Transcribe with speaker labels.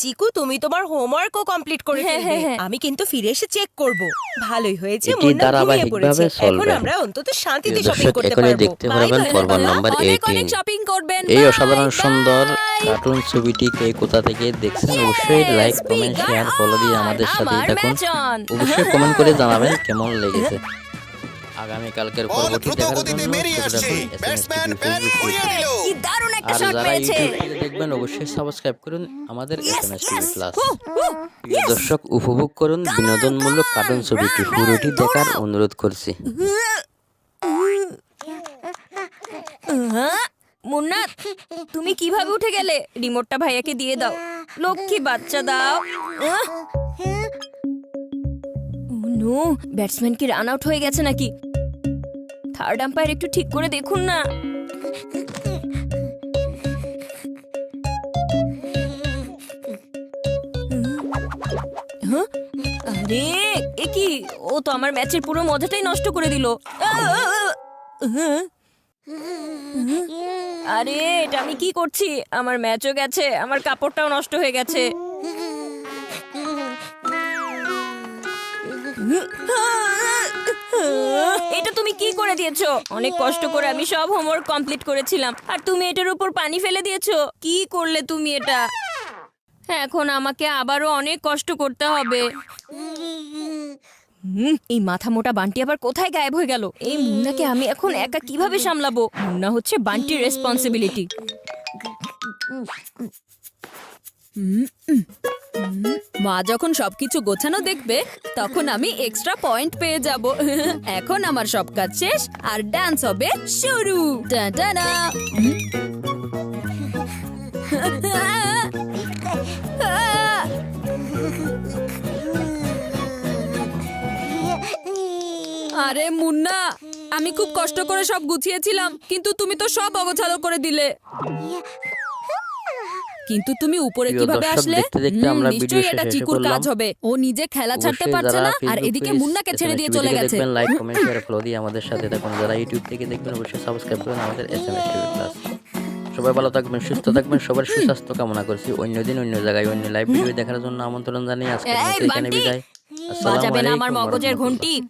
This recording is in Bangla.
Speaker 1: চিকু, তুমি তোমার হোমওয়ার্কও কমপ্লিট করে ফেলবে। আমি কিন্তু ফিরে এসে চেক করব। ভালোই হয়েছে,
Speaker 2: এটি
Speaker 1: মুন্না ঘুমিয়ে পড়েছে।
Speaker 2: ধারাবাহিকভাবে
Speaker 1: এখন
Speaker 2: চলবে।
Speaker 1: আমরা অন্তত শান্তিতে
Speaker 2: প্রিয়
Speaker 1: শপিং
Speaker 2: দর্শক,
Speaker 1: করতে
Speaker 2: এখনই
Speaker 1: পারবো।
Speaker 2: দেখতে
Speaker 1: বাই
Speaker 2: পারবেন
Speaker 1: বাই।
Speaker 2: পর্ব নম্বর
Speaker 3: অনেক
Speaker 2: 18।
Speaker 3: অনেক শপিং করবেন।
Speaker 2: এই
Speaker 3: বাই,
Speaker 2: অসাধারণ সুন্দর
Speaker 3: বাই।
Speaker 2: কার্টুন ছবিটি কে কোথা থেকে দেখছেন অবশ্যই like,
Speaker 3: Yes,
Speaker 2: comment,
Speaker 3: big
Speaker 2: share, follow দিয়ে আমাদের সাথেই
Speaker 3: আমার
Speaker 2: থাকুন।
Speaker 3: match on।
Speaker 2: অবশ্যই কমেন্ট করে জানাবেন কেমন লেগেছে। আগামী কালকের
Speaker 4: বল
Speaker 2: পরবর্তী
Speaker 4: দ্রুত
Speaker 2: দেখার
Speaker 4: গতিতে
Speaker 2: জন্য
Speaker 4: বেরিয়ে
Speaker 2: চোখ
Speaker 4: আসছে।
Speaker 2: রাখুন SMS
Speaker 4: batsman
Speaker 2: TV
Speaker 4: bat
Speaker 2: Facebook
Speaker 4: উড়িয়ে
Speaker 2: পেজে।
Speaker 4: দিল।
Speaker 3: কি দারুণ একটা
Speaker 2: আর
Speaker 3: শট
Speaker 2: যারা
Speaker 3: পেয়েছে।
Speaker 2: ইউটিউব থেকে দেখবেন অবশ্যই সাবস্ক্রাইব করুন আমাদের SMS টিভি প্লাস। প্রিয়
Speaker 3: Yes!
Speaker 2: দর্শক, উপভোগ করুন বিনোদনমূলক কার্টুন ছবিটি। পুরোটি দেখার অনুরোধ করছি।
Speaker 3: মুন্না, তুমি কিভাবে উঠে গেলে? রিমোটটা ভাইয়াকে দিয়ে দাও। লক্ষ্মী বাচ্চা দাও। নো, ব্যাটসম্যান কি রান আউট হয়ে গেছে নাকি? থার্ড আম্পায়ার একটু ঠিক করে দেখুন না। আরে এ কি? ও তো আমার ম্যাচের পুরো মজাটাই নষ্ট করে দিল। আরে এটা আমি কি করছি? আমার ম্যাচও গেছে, আমার কাপড়টাও নষ্ট হয়ে গেছে। এটা তুমি কি করে দিয়েছো? অনেক কষ্ট করে আমি সব হোমওয়ার্ক কমপ্লিট করেছিলাম, আর তুমি এটার উপর পানি ফেলে দিয়েছো। কি করলে তুমি এটা? এখন আমাকে আবারও অনেক কষ্ট করতে হবে। এই মাথা মোটা বান্টি আবার কোথায় গায়েব হয়ে গেল? এই মুন্নাকে আমি এখন একা কিভাবে সামলাবো? মুন্না হচ্ছে বান্টির রেসপন্সিবিলিটি। মা যখন সবকিছু গোছানো দেখবে তখন আমি এক্সট্রা পয়েন্ট পেয়ে যাব। এখন আমার সব কাজ শেষ আর ডান্স হবে শুরু। টাটানা। আরে মুন্না, আমি খুব কষ্ট করে সব গুছিয়েছিলাম, কিন্তু তুমি তো সব অগোছালো করে দিলে। কিন্তু তুমি উপরে
Speaker 2: প্রিয়
Speaker 3: কিভাবে
Speaker 2: দর্শক,
Speaker 3: আসলে?
Speaker 2: দেখতে দেখতে আমরা ভিডিও
Speaker 3: নিশ্চয়ই এটা
Speaker 2: শেষে
Speaker 3: চিকুর
Speaker 2: করলাম।
Speaker 3: কাজ হবে। ও নিজে খেলা ছাড়তে
Speaker 2: অবশ্যই
Speaker 3: পারছে
Speaker 2: যারা
Speaker 3: না, আর
Speaker 2: ফেসবুক
Speaker 3: এদিকে
Speaker 2: পেজ,
Speaker 3: মুন্নাকে ছেড়ে
Speaker 2: SMS
Speaker 3: দিয়ে
Speaker 2: টিভি
Speaker 3: চলে
Speaker 2: থেকে
Speaker 3: গেছে।
Speaker 2: দেখবেন, লাইক, কমেন্ট, শেয়ার, ফলো দিয়ে আমাদের সাথে থাকুন। যারা ইউটিউব থেকে দেখবেন অবশ্যই সাবস্ক্রাইব করুন আমাদের SMS টিভি প্লাস। সবাই ভালো থাকবেন, সুস্থ থাকবেন, সবার সুস্বাস্থ্য কামনা করছি। অন্য দিন অন্য জায়গায় অন্য লাইভ ভিডিও দেখার জন্য আমন্ত্রণ জানিয়ে আজকের মতো এখানে বিদায়। আসসালামু
Speaker 3: বাজাবে না আমার
Speaker 2: আলাইকুম ওয়া
Speaker 3: মগজের
Speaker 2: রাহমাতুল্লাহ।
Speaker 3: ঘন্টি।